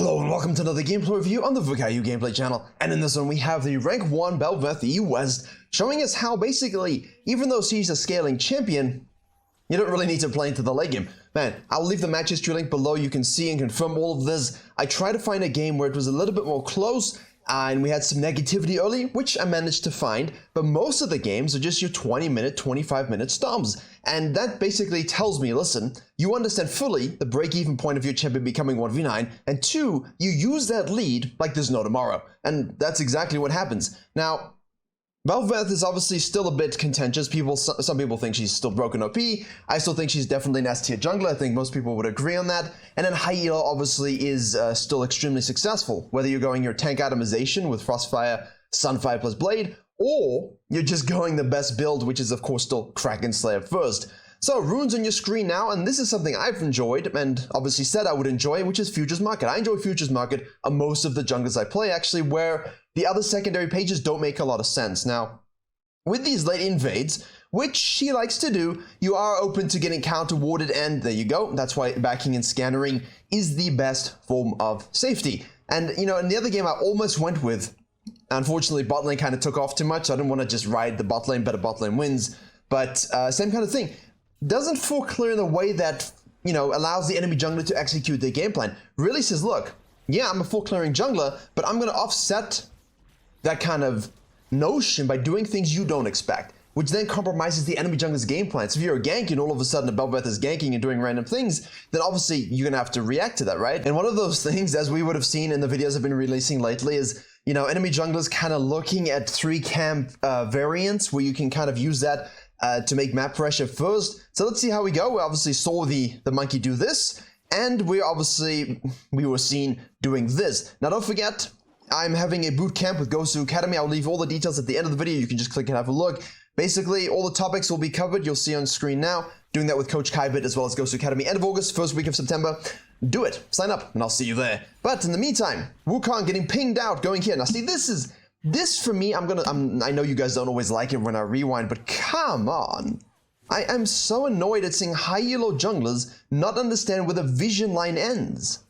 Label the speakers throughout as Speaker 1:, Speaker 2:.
Speaker 1: Hello and welcome to another gameplay review on the Virkayu gameplay channel, and in this one we have the rank 1 BEL'VETH E West, showing us how basically, even though she's a scaling champion, you don't really need to play into the late game. Man, I'll leave the match history link below, you can see and confirm all of this. I tried to find a game where it was a little bit more close, and we had some negativity early, which I managed to find, but most of the games are just your 20-minute, 25-minute stomps. And that basically tells me, listen, you understand fully the break-even point of your champion becoming 1v9, and 2, you use that lead like there's no tomorrow. And that's exactly what happens. Now, BEL'VETH is obviously still a bit contentious. Some people think she's still broken OP. I still think she's definitely an S-tier jungler. I think most people would agree on that. And then high elo obviously is still extremely successful. Whether you're going your tank itemization with Frostfire, Sunfire plus Blade, or you're just going the best build, which is of course still Kraken Slayer first. So runes on your screen now, and this is something I've enjoyed and obviously said I would enjoy, which is Futures Market. I enjoy Futures Market on most of the junglers I play, actually, where the other secondary pages don't make a lot of sense. Now, with these late invades, which she likes to do, you are open to getting counter-warded, and there you go. That's why backing and scannering is the best form of safety. And, you know, in the other game I almost went with, unfortunately, bot lane kind of took off too much, so I didn't want to just ride the bot lane, better bot lane wins. But same kind of thing. Doesn't fall clear in a way that, you know, allows the enemy jungler to execute their game plan. Really says, look, yeah, I'm a full clearing jungler, but I'm going to offset that kind of notion by doing things you don't expect, which then compromises the enemy jungler's game plan. So if you're a gank and all of a sudden a BEL'VETH is ganking and doing random things, then obviously you're going to have to react to that, right? And one of those things, as we would have seen in the videos I've been releasing lately, is, you know, enemy junglers kind of looking at 3 camp variants where you can kind of use that to make map pressure first. So let's see how we go. We obviously saw the monkey do this, and we were seen doing this. Now don't forget, I'm having a boot camp with Gosu Academy. I'll leave all the details at the end of the video. You can just click and have a look. Basically, all the topics will be covered. You'll see on screen now. Doing that with Coach Kaibit as well as Gosu Academy. End of August, first week of September. Do it. Sign up, and I'll see you there. But in the meantime, Wukong getting pinged out, going here. Now see, this for me, I know you guys don't always like it when I rewind, but come on. I am so annoyed at seeing high elo junglers not understand where the vision line ends.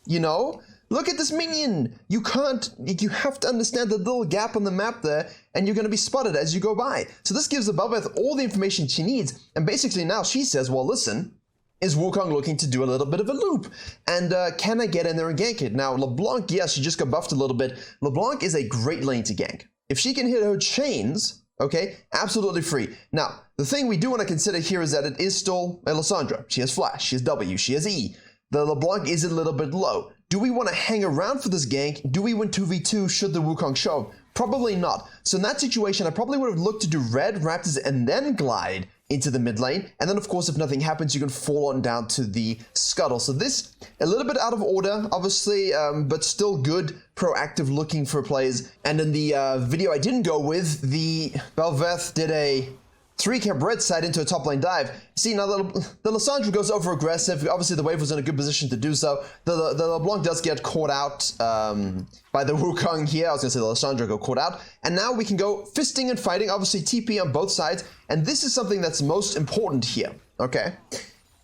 Speaker 1: You know? Look at this minion. You have to understand the little gap on the map there, and you're going to be spotted as you go by. So this gives the BEL'VETH all the information she needs, and basically now she says, well, listen, is Wukong looking to do a little bit of a loop? And can I get in there and gank it? Now, LeBlanc, yes, she just got buffed a little bit. LeBlanc is a great lane to gank. If she can hit her chains, okay, absolutely free. Now, the thing we do want to consider here is that it is still a Lissandra. She has Flash, she has W, she has E. The LeBlanc is a little bit low. Do we want to hang around for this gank? Do we win 2v2 should the Wukong show up? Probably not. So in that situation, I probably would have looked to do red Raptors and then glide into the mid lane. And then, of course, if nothing happens, you can fall on down to the scuttle. So this, a little bit out of order, obviously, but still good, proactive looking for plays. And in the video I didn't go with, the BEL'VETH did a 3-camp red side into a top lane dive. See, now the Lissandra goes over aggressive. Obviously, the wave was in a good position to do so. The LeBlanc does get caught out by the Wukong here. I was going to say the Lissandra got caught out. And now we can go fisting and fighting. Obviously, TP on both sides. And this is something that's most important here, okay?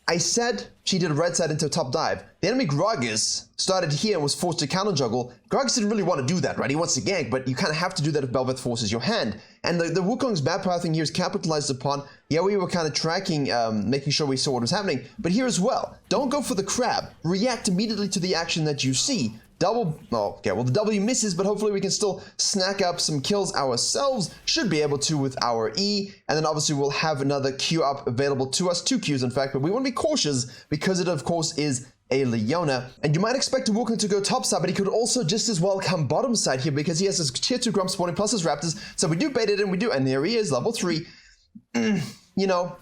Speaker 1: I said she did a red side into a top dive. The enemy Gragas started here and was forced to counter juggle. Gragas didn't really want to do that, right? He wants to gank, but you kind of have to do that if BEL'VETH forces your hand. And the Wukong's bad pathing here is capitalized upon. Yeah, we were kind of tracking, making sure we saw what was happening. But here as well, don't go for the crab. React immediately to the action that you see. The W misses, but hopefully we can still snack up some kills ourselves. Should be able to with our E, and then obviously we'll have another Q up available to us, 2 Qs in fact, but we want to be cautious because it of course is a Leona. And you might expect a Wukong to go top side, but he could also just as well come bottom side here because he has his tier 2 Grump spawning plus his Raptors, so we do bait it and we do, and there he is, level 3. You know,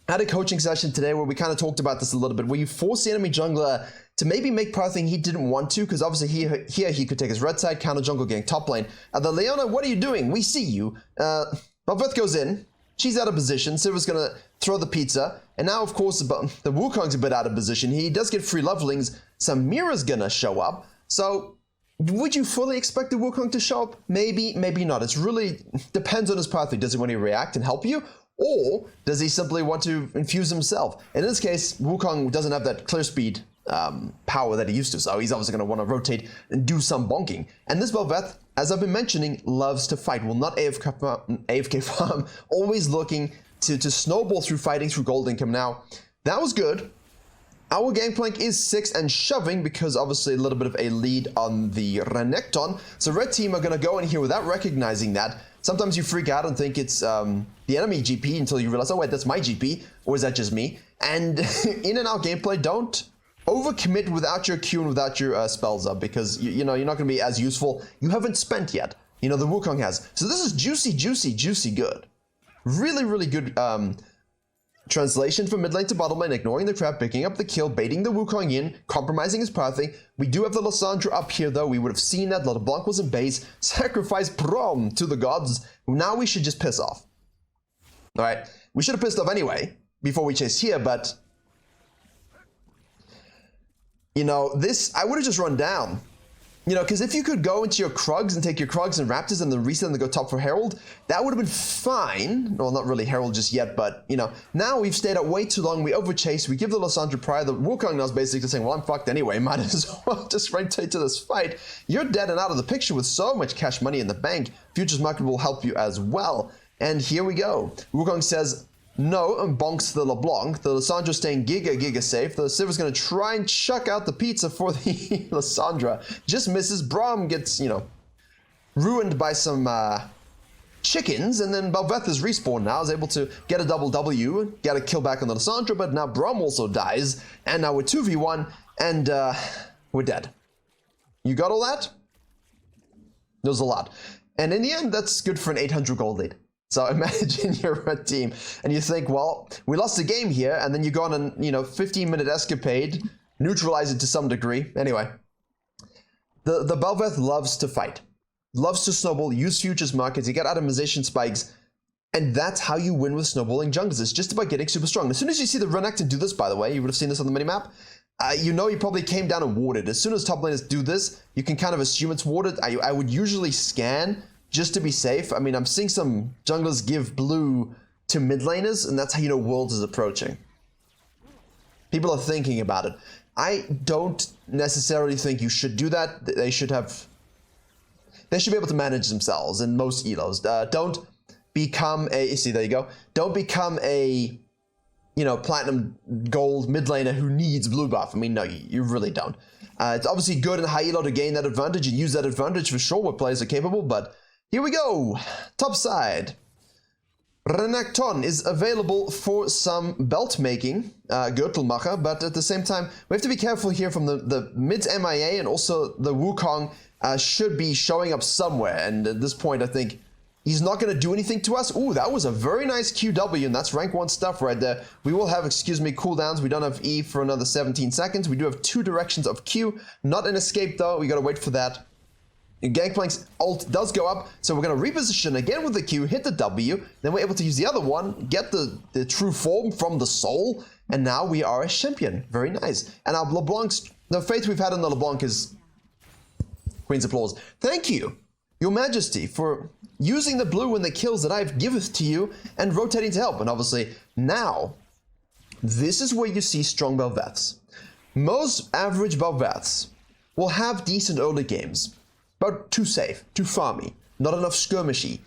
Speaker 1: I had a coaching session today where we kind of talked about this a little bit, where you force the enemy jungler to maybe make pathing he didn't want to, because obviously here he could take his red side, counter jungle, gang top lane. The Leona, what are you doing? We see you. BEL'VETH goes in. She's out of position. Silver's going to throw the pizza. And now, of course, the Wukong's a bit out of position. He does get free levelings. Samira's going to show up. So would you fully expect the Wukong to show up? Maybe, maybe not. It's really depends on his pathing. Does he want to react and help you? Or does he simply want to infuse himself? In this case, Wukong doesn't have that clear speed power that he used to. So he's obviously going to want to rotate and do some bonking. And this BEL'VETH, as I've been mentioning, loves to fight. Will not AFK farm, always looking to snowball through fighting through gold income. Now, that was good. Our gangplank is 6 and shoving because obviously a little bit of a lead on the Renekton. So red team are going to go in here without recognizing that. Sometimes you freak out and think it's the enemy GP until you realize, oh wait, that's my GP, or is that just me? And in and out gameplay, don't overcommit without your Q and without your spells up, because you know you're not going to be as useful. You haven't spent yet. You know, the Wukong has. So this is juicy, juicy, juicy good. Really, really good translation from mid lane to bottom lane, ignoring the trap, picking up the kill, baiting the Wukong in, compromising his pathing. We do have the Lissandra up here though. We would have seen that. LeBlanc was in base. Sacrifice Prom to the gods. Now we should just piss off. Alright. We should have pissed off anyway before we chased here, but you know, this, I would have just run down. You know, because if you could go into your Krugs and take your Krugs and Raptors and then reset and go top for Herald, that would have been fine. Well, not really Herald just yet, but, you know, now we've stayed out way too long. We overchase. We give the Lissandra prior. The Wukong now is basically saying, well, I'm fucked anyway. Might as well just rotate to this fight. You're dead and out of the picture with so much cash money in the bank. Futures Market will help you as well. And here we go. Wukong says no and bonks the LeBlanc. The Lissandra staying giga safe. The Silver's going to try and chuck out the pizza for the Lissandra. Just misses. Braum gets, you know, ruined by some chickens. And then BEL'VETH is respawned now. Is able to get a double W. Get a kill back on the Lissandra. But now Braum also dies. And now we're 2v1. And we're dead. You got all that? There's a lot. And in the end, that's good for an 800 gold lead. So imagine you're a red team and you think, well, we lost the game here, and then you go on an, you know, 15-minute escapade, neutralize it to some degree. Anyway, the BEL'VETH loves to fight, loves to snowball, use futures markets, you get atomization spikes, and that's how you win with snowballing junglers. It's just about getting super strong. As soon as you see the Renekton do this, by the way, you would have seen this on the minimap, you know he probably came down and warded. As soon as top laners do this, you can kind of assume it's warded. I would usually scan just to be safe. I mean, I'm seeing some junglers give blue to mid laners, and that's how you know Worlds is approaching. People are thinking about it. I don't necessarily think you should do that. They should be able to manage themselves in most elos. Don't become a, see, there you go. Don't become a, you know, platinum gold mid laner who needs blue buff. I mean, no, you really don't. It's obviously good in high elo to gain that advantage and use that advantage for sure where players are capable, but here we go. Top side. Renekton is available for some belt making, Gürtelmacher, but at the same time, we have to be careful here from the mid's MIA, and also the Wukong should be showing up somewhere. And at this point, I think he's not going to do anything to us. Ooh, that was a very nice QW, and that's rank 1 stuff right there. We will have, excuse me, cooldowns. We don't have E for another 17 seconds. We do have 2 directions of Q. Not an escape, though. We got to wait for that. Gangplank's ult does go up, so we're going to reposition again with the Q, hit the W, then we're able to use the other one, get the true form from the soul, and now we are a champion. Very nice. And our LeBlanc's, the faith we've had in the LeBlanc is Queen's applause. Thank you, Your Majesty, for using the blue in the kills that I've giveth to you and rotating to help. And obviously, now, this is where you see strong BEL'VETHs. Most average BEL'VETHs will have decent early games, but too safe, too farmy, not enough skirmishy,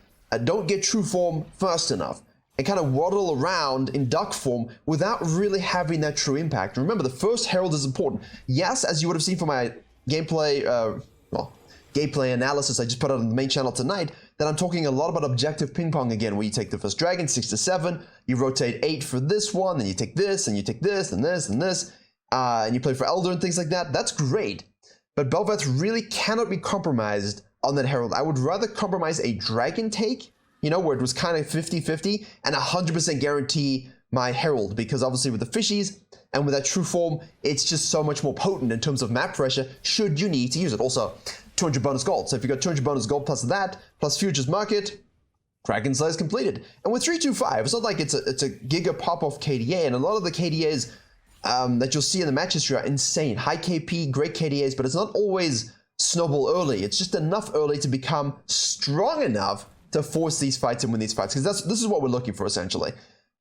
Speaker 1: don't get true form fast enough, and kind of waddle around in duck form without really having that true impact. Remember, the first Herald is important. Yes, as you would have seen from my gameplay, gameplay analysis I just put out on the main channel tonight, that I'm talking a lot about objective ping pong again, where you take the first dragon, 6 to 7, you rotate 8 for this one, then you take this, and you take this, and this, and this, and you play for Elder and things like that. That's great. But BEL'VETH really cannot be compromised on that Herald. I would rather compromise a Dragon take, you know, where it was kind of 50-50, and 100% guarantee my Herald, because obviously with the fishies and with that true form, it's just so much more potent in terms of map pressure, should you need to use it. Also, 200 bonus gold. So if you got 200 bonus gold plus that, plus Futures Market, Kraken Slice completed. And with 325, it's not like it's a giga pop-off KDA, and a lot of the KDAs that you'll see in the match history are insane. High KP, great KDAs, but it's not always snowball early. It's just enough early to become strong enough to force these fights and win these fights, because this is what we're looking for, essentially.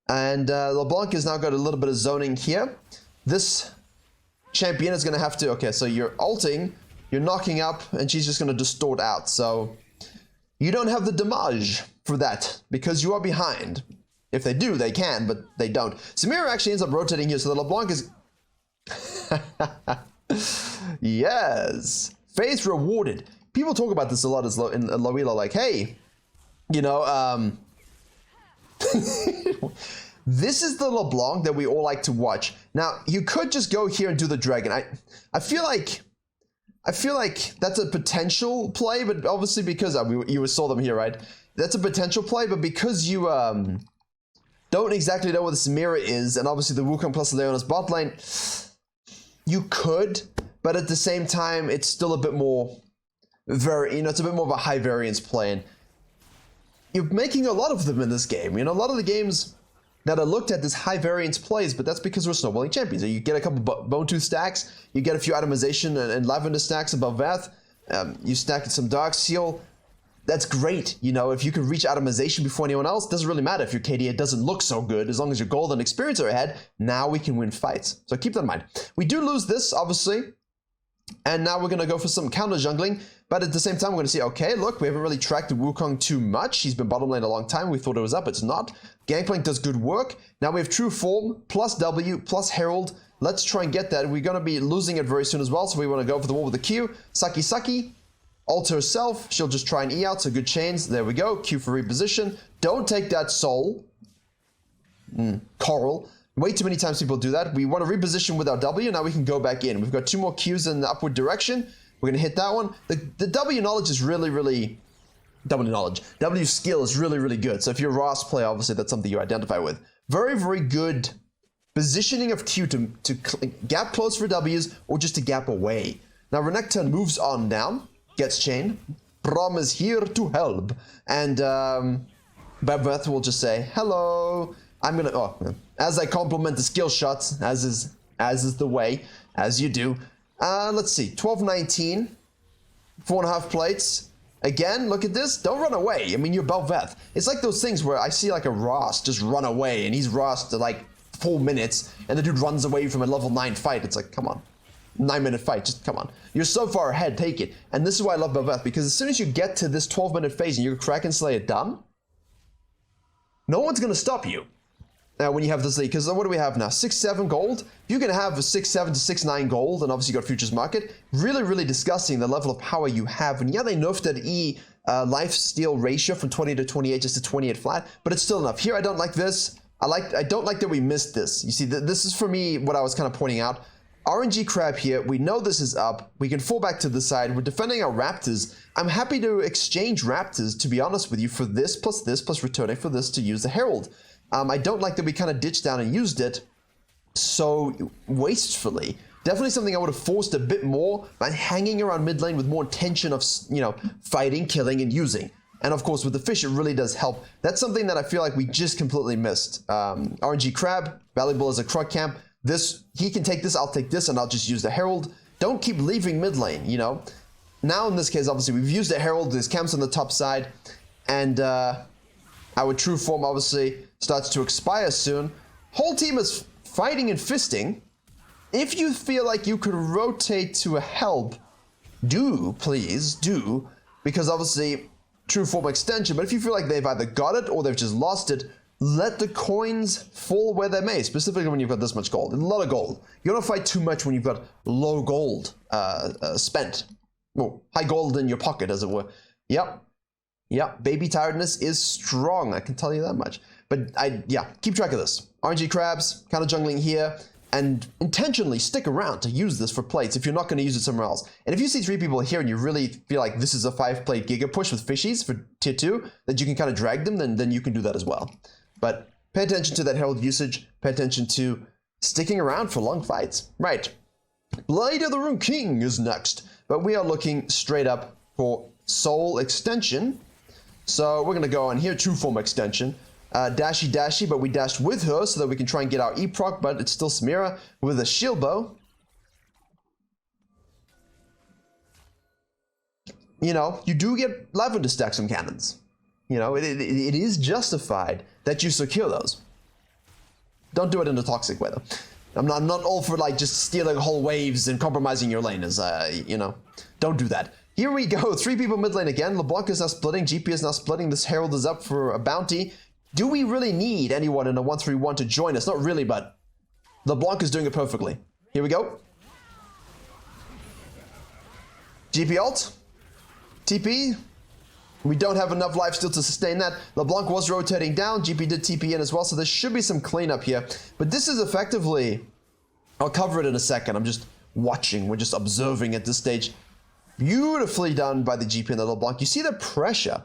Speaker 1: And LeBlanc has now got a little bit of zoning here. This champion is going to have to... Okay, so you're ulting, you're knocking up, and she's just going to distort out. So you don't have the damage for that because you are behind. If they do, they can, but they don't. Samira actually ends up rotating here, so the LeBlanc is... Yes. Faith rewarded. People talk about this a lot as in Loela, like, hey, you know, this is the LeBlanc that we all like to watch. Now, you could just go here and do the dragon. I feel like that's a potential play, but obviously because you saw them here, right? That's a potential play, but because you don't exactly know what the Samira is, and obviously the Wukong plus Leona's bot lane, you could, but at the same time, it's still a bit more it's a bit more of a high variance play, and you're making a lot of them in this game. You know, a lot of the games that are looked at as high variance plays, but that's because we're snowballing champions. You get a couple bone tooth stacks, you get a few atomization and lavender stacks above BEL'VETH, you stack some dark seal. That's great. You know, if you can reach atomization before anyone else, doesn't really matter if your KDA doesn't look so good, as long as your gold and experience are ahead. Now we can win fights. So keep that in mind. We do lose this, obviously, and now we're going to go for some counter jungling. But at the same time, we're going to see, okay, look, we haven't really tracked the Wukong too much. He's been bottom lane a long time. We thought it was up. It's not. Gangplank does good work. Now we have True Form, plus W, plus Herald. Let's try and get that. We're going to be losing it very soon as well, so we want to go for the wall with the Q. Saki. Ult herself. She'll just try and E out, so good chains. There we go. Q for reposition. Don't take that soul. Coral. Way too many times people do that. We want to reposition with our W. Now we can go back in. We've got 2 more Qs in the upward direction. We're going to hit that one. The W knowledge is really... W knowledge. W skill is really good. So if you're a Ross player, obviously that's something you identify with. Very good positioning of Q to gap close for Ws or just to gap away. Now Renekton moves on down. Gets chain. Brom is here to help. And BEL'VETH will just say, hello. I'm going to... as I compliment the skill shots, as is the way, as you do. Let's see, 12-19, 4.5 plates. Again, look at this. Don't run away. I mean, you're BEL'VETH. It's like those things where I see like a Ross just run away, and he's Ross to like 4 minutes, and the dude runs away from a level 9 fight. It's like, come on. 9-minute fight, just come on. You're so far ahead, take it. And this is why I love BEL'VETH, because as soon as you get to this 12-minute phase and you're Kraken Slayer done, no one's going to stop you. Now, when you have this league, because what do we have now? 6-7 gold? You can have a 6-7 to 6-9 gold, and obviously you got futures market. Really disgusting the level of power you have. And yeah, they nerfed that E lifesteal ratio from 20 to 28 just to 28 flat, but it's still enough. Here, I don't like this. I don't like that we missed this. You see, this is for me what I was kind of pointing out. RNG crab here. We know this is up. We can fall back to the side. We're defending our Raptors. I'm happy to exchange Raptors, to be honest with you, for this plus returning for this to use the Herald. I don't like that we kind of ditched down and used it so wastefully. Definitely something I would have forced a bit more by hanging around mid lane with more intention of, you know, fighting, killing, and using. And of course, with the fish, it really does help. That's something that I feel like we just completely missed. RNG crab, valuable as a Krug camp. This, he can take this, I'll take this, and I'll just use the Herald. Don't keep leaving mid lane, you know. Now in this case, obviously, we've used the Herald. There's camps on the top side, and our True Form obviously starts to expire soon. Whole team is fighting and fisting. If you feel like you could rotate to a help, please do, because obviously True Form extension. But if you feel like they've either got it or they've just lost it, let the coins fall where they may, specifically when you've got this much gold. A lot of gold. You don't fight too much when you've got low gold spent. Well, high gold in your pocket, as it were. Yep, baby tiredness is strong, I can tell you that much. But yeah, keep track of this. RNG crabs, kind of jungling here, and intentionally stick around to use this for plates if you're not going to use it somewhere else. And if you see 3 people here and you really feel like this is a 5-plate Giga push with fishies for tier 2, that you can kind of drag them, then you can do that as well. But pay attention to that Herald usage, pay attention to sticking around for long fights. Right, Blade of the Rune King is next, but we are looking straight up for Soul Extension. So we're going to go on here, True Form Extension. Dashy, but we dashed with her so that we can try and get our E-proc, but it's still Samira with a shield bow. You know, you do get lavender stacks from cannons. You know, it is justified that you secure those. Don't do it in a toxic way, though. I'm not all for like just stealing whole waves and compromising your laners. You know, don't do that. Here we go. 3 people mid lane again. LeBlanc is now splitting. GP is now splitting. This Herald is up for a bounty. Do we really need anyone in a 1-3-1 to join us? Not really, but LeBlanc is doing it perfectly. Here we go. GP ult. TP. We don't have enough life still to sustain that. LeBlanc was rotating down. GP did TP in as well, so there should be some cleanup here. But this is effectively... I'll cover it in a second. I'm just watching. We're just observing at this stage. Beautifully done by the GP and the LeBlanc. You see the pressure.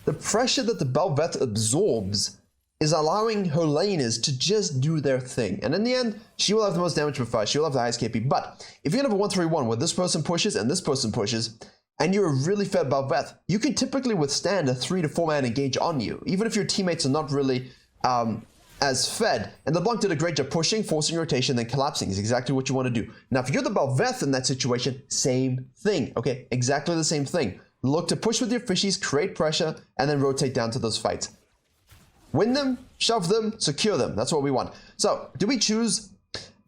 Speaker 1: The pressure that the BEL'VETH absorbs is allowing her laners to just do their thing. And in the end, she will have the most damage per fight. She will have the highest KP. But if you have a 1-3-1 where this person pushes and this person pushes, and you're a really fed BEL'VETH, you can typically withstand a 3 to 4 man engage on you, even if your teammates are not really as fed. And LeBlanc did a great job pushing, forcing rotation, then collapsing is exactly what you want to do. Now, if you're the BEL'VETH in that situation, same thing, okay? Exactly the same thing. Look to push with your fishies, create pressure, and then rotate down to those fights. Win them, shove them, secure them. That's what we want. So, do we choose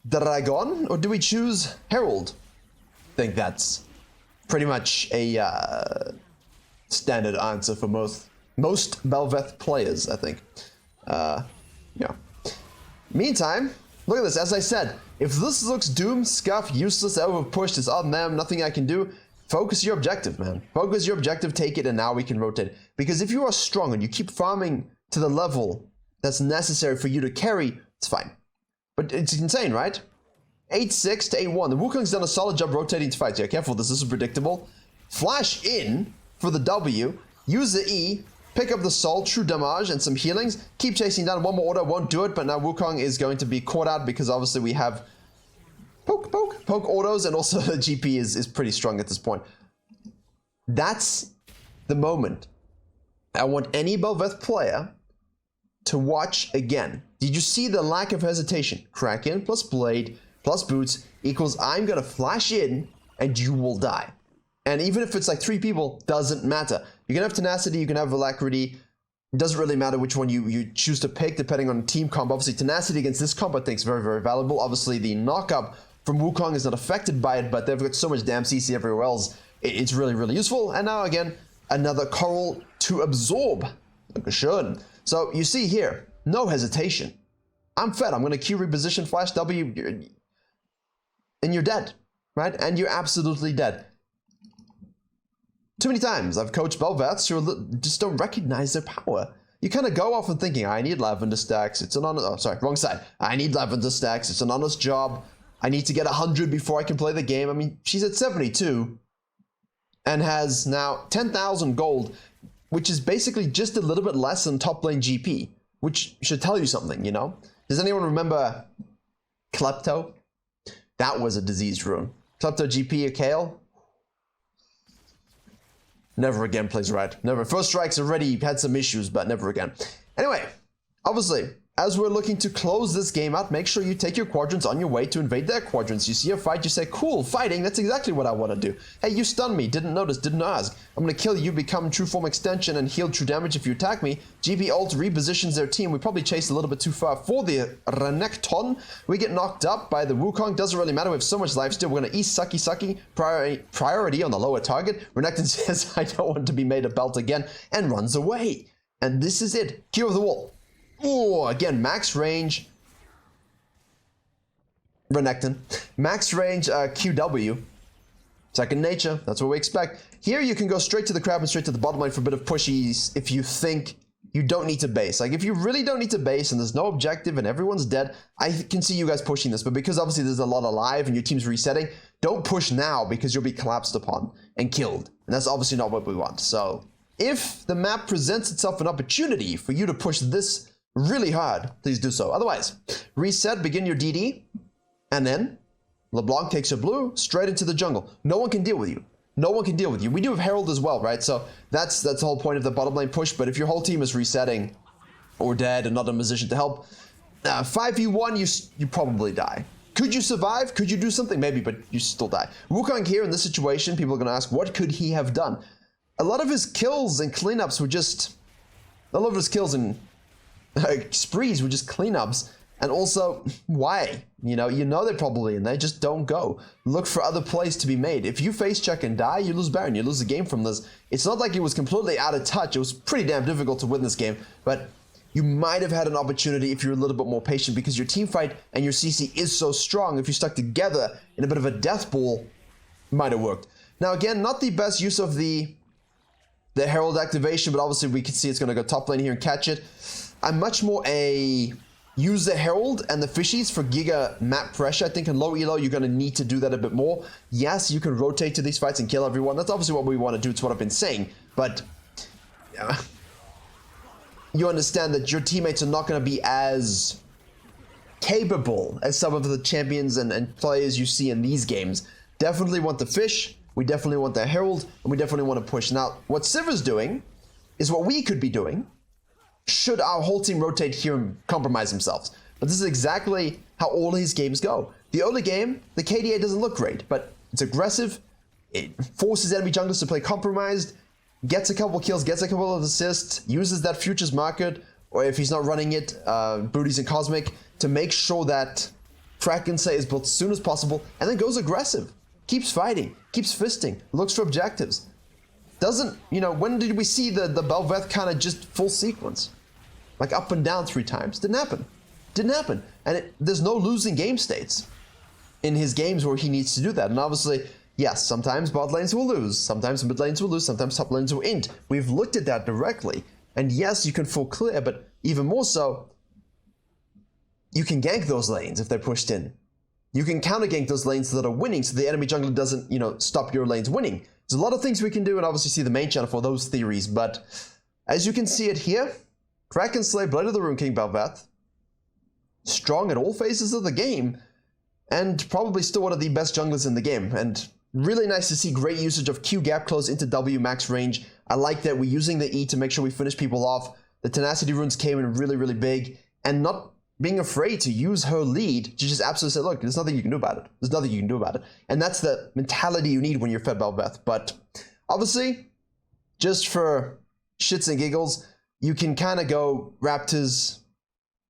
Speaker 1: Dragon or do we choose Herald? I think that's pretty much a standard answer for most BEL'VETH players, I think. Yeah. Meantime, look at this. As I said, if this looks doomed, scuffed, useless, overpushed, it's on them, nothing I can do, focus your objective, man. Focus your objective, take it, and now we can rotate. Because if you are strong and you keep farming to the level that's necessary for you to carry, it's fine. But it's insane, right? 8-6 to 8-1. The Wukong's done a solid job rotating to fights. Yeah, careful, this is predictable. Flash in for the W, use the E, pick up the soul, true damage, and some healings. Keep chasing down. One more order won't do it, but now Wukong is going to be caught out because obviously we have poke autos, and also the GP is pretty strong at this point. That's the moment I want any BEL'VETH player to watch again. Did you see the lack of hesitation? Kraken plus Blade plus Boots equals I'm gonna flash in and you will die. And even if it's like 3 people, doesn't matter. You can have tenacity, you can have alacrity. It doesn't really matter which one you choose to pick depending on team comp. Obviously, tenacity against this comp I think is very, very valuable. Obviously, the knock-up from Wukong is not affected by it, but they've got so much damn CC everywhere else. It's really, really useful. And now again, another coral to absorb. Like should. So you see here, no hesitation. I'm fed. I'm going to Q reposition flash W, and you're dead, right? And you're absolutely dead. Too many times I've coached BEL'VETHs who just don't recognize their power. You kind of go off and thinking, I need lavender stacks. It's an honest, oh, sorry, wrong side. I need lavender stacks. It's an honest job. I need to get 100 before I can play the game. I mean, she's at 72 and has now 10,000 gold, which is basically just a little bit less than top lane GP, which should tell you something, you know? Does anyone remember Klepto? That was a disease rune. Klepto GP or Kale? Never again plays right. Never. First Strike's already had some issues, but never again. Anyway, obviously, as we're looking to close this game out, make sure you take your quadrants on your way to invade their quadrants. You see a fight, you say, cool, fighting, that's exactly what I want to do. Hey, you stunned me, didn't notice, didn't ask. I'm going to kill you, become true form extension, and heal true damage if you attack me. GP ult repositions their team. We probably chased a little bit too far for the Renekton. We get knocked up by the Wukong. Doesn't really matter, we have so much life still. We're going to eat sucky, priority on the lower target. Renekton says, I don't want to be made a belt again, and runs away. And this is it. Q of the wall. Oh, again, max range. Renekton. Max range QW. Second nature. That's what we expect. Here you can go straight to the crab and straight to the bottom lane for a bit of pushies if you think you don't need to base. Like, if you really don't need to base and there's no objective and everyone's dead, I can see you guys pushing this. But because obviously there's a lot alive and your team's resetting, don't push now because you'll be collapsed upon and killed. And that's obviously not what we want. So, if the map presents itself an opportunity for you to push this really hard, please do so. Otherwise, reset, begin your DD, and then LeBlanc takes your blue straight into the jungle. No one can deal with you. No one can deal with you. We do have Herald as well, right? So that's the whole point of the bottom lane push. But if your whole team is resetting or dead and not in a position to help, 5v1, you probably die. Could you survive? Could you do something? Maybe, but you still die. Wukong here in this situation, people are going to ask, what could he have done? A lot of his kills and cleanups were just... A lot of his kills and sprees were just cleanups, And also, why? You know they're probably in there, just don't go. Look for other plays to be made. If you face check and die, you lose Baron, you lose the game from this. It's not like it was completely out of touch. It was pretty damn difficult to win this game, but you might have had an opportunity if you're a little bit more patient, because your team fight and your CC is so strong. If you stuck together in a bit of a death ball, might have worked. Now again, not the best use of the Herald activation, but obviously we can see it's going to go top lane here and catch it. I'm much more a use the Herald and the fishies for giga map pressure. I think in low elo, you're going to need to do that a bit more. Yes, you can rotate to these fights and kill everyone. That's obviously what we want to do. It's what I've been saying. But you understand that your teammates are not going to be as capable as some of the champions and players you see in these games. Definitely want the fish. We definitely want the Herald. And we definitely want to push. Now, what Sivir's doing is what we could be doing should our whole team rotate here and compromise themselves. But this is exactly how all these games go. The early game, the KDA doesn't look great, but it's aggressive. It forces enemy junglers to play compromised, gets a couple kills, gets a couple of assists, uses that futures market, or if he's not running it, booties and cosmic, to make sure that Krakensa is built as soon as possible, and then goes aggressive. Keeps fighting, keeps fisting, looks for objectives. Doesn't, when did we see the BEL'VETH kind of just full sequence? Like up and down 3 times. Didn't happen. Didn't happen. And there's no losing game states in his games where he needs to do that. And obviously, yes, sometimes bot lanes will lose, sometimes mid lanes will lose, sometimes top lanes will int. We've looked at that directly. And yes, you can full clear, but even more so, you can gank those lanes if they're pushed in. You can counter gank those lanes that are winning so the enemy jungler doesn't, stop your lanes winning. There's a lot of things we can do, and obviously see the main channel for those theories, but as you can see it here, Kraken Slay, Blade of the Rune King BEL'VETH, strong at all phases of the game, and probably still one of the best junglers in the game, and really nice to see great usage of Q gap close into W max range. I like that we're using the E to make sure we finish people off. The Tenacity runes came in really, really big, and not being afraid to use her lead to just absolutely say, look, there's nothing you can do about it. There's nothing you can do about it. And that's the mentality you need when you're fed BEL'VETH. But obviously, just for shits and giggles, you can kind of go Raptors,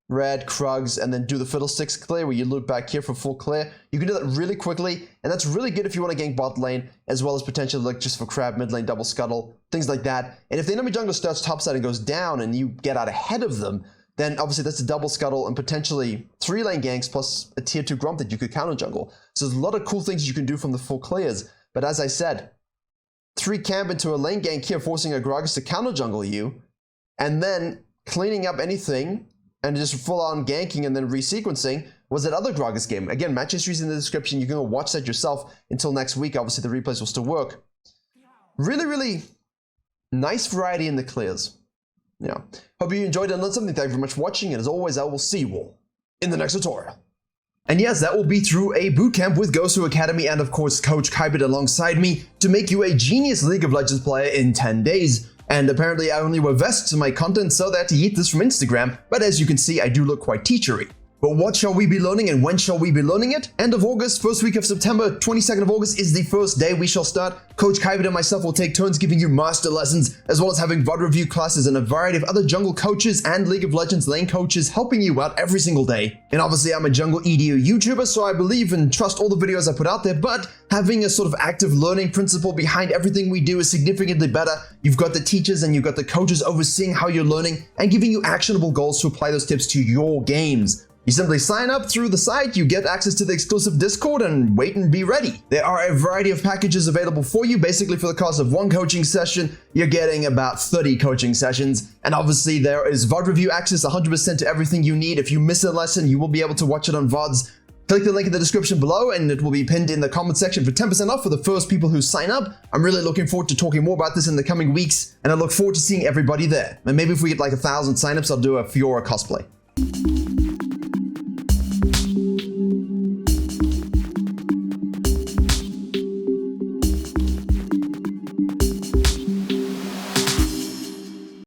Speaker 1: Red, Krugs, and then do the Fiddlesticks clear where you loop back here for full clear. You can do that really quickly, and that's really good if you want to gank bot lane, as well as potentially like just for Crab, mid lane, double scuttle, things like that. And if the enemy jungler starts topside and goes down and you get out ahead of them, then obviously that's a double scuttle and potentially 3 lane ganks plus a tier 2 grump that you could counter jungle. So there's a lot of cool things you can do from the full clears. But as I said, 3 camp into a lane gank here, forcing a Gragas to counter jungle you, and then cleaning up anything and just full on ganking and then resequencing was that other Gragas game. Again, match history is in the description. You can go watch that yourself until next week. Obviously the replays will still work. Really, really nice variety in the clears. Yeah. Hope you enjoyed and learned something. Thank you very much for watching, and as always, I will see you all in the next tutorial. And yes, that will be through a bootcamp with Gosu Academy and of course Coach Kybit alongside me to make you a genius League of Legends player in 10 days. And apparently I only wear vests in my content so that to eat this from Instagram, but as you can see, I do look quite teachery. But what shall we be learning and when shall we be learning it? End of August, first week of September, 22nd of August is the first day we shall start. Coach Kybit and myself will take turns giving you master lessons, as well as having VOD review classes and a variety of other jungle coaches and League of Legends lane coaches helping you out every single day. And obviously I'm a jungle EDU YouTuber, so I believe and trust all the videos I put out there, but having a sort of active learning principle behind everything we do is significantly better. You've got the teachers and you've got the coaches overseeing how you're learning and giving you actionable goals to apply those tips to your games. You simply sign up through the site, you get access to the exclusive Discord, and wait and be ready. There are a variety of packages available for you. Basically, for the cost of 1 coaching session, you're getting about 30 coaching sessions. And obviously, there is VOD review access 100% to everything you need. If you miss a lesson, you will be able to watch it on VODs. Click the link in the description below, and it will be pinned in the comment section for 10% off for the first people who sign up. I'm really looking forward to talking more about this in the coming weeks, and I look forward to seeing everybody there. And maybe if we get like 1,000 signups, I'll do a Fiora cosplay.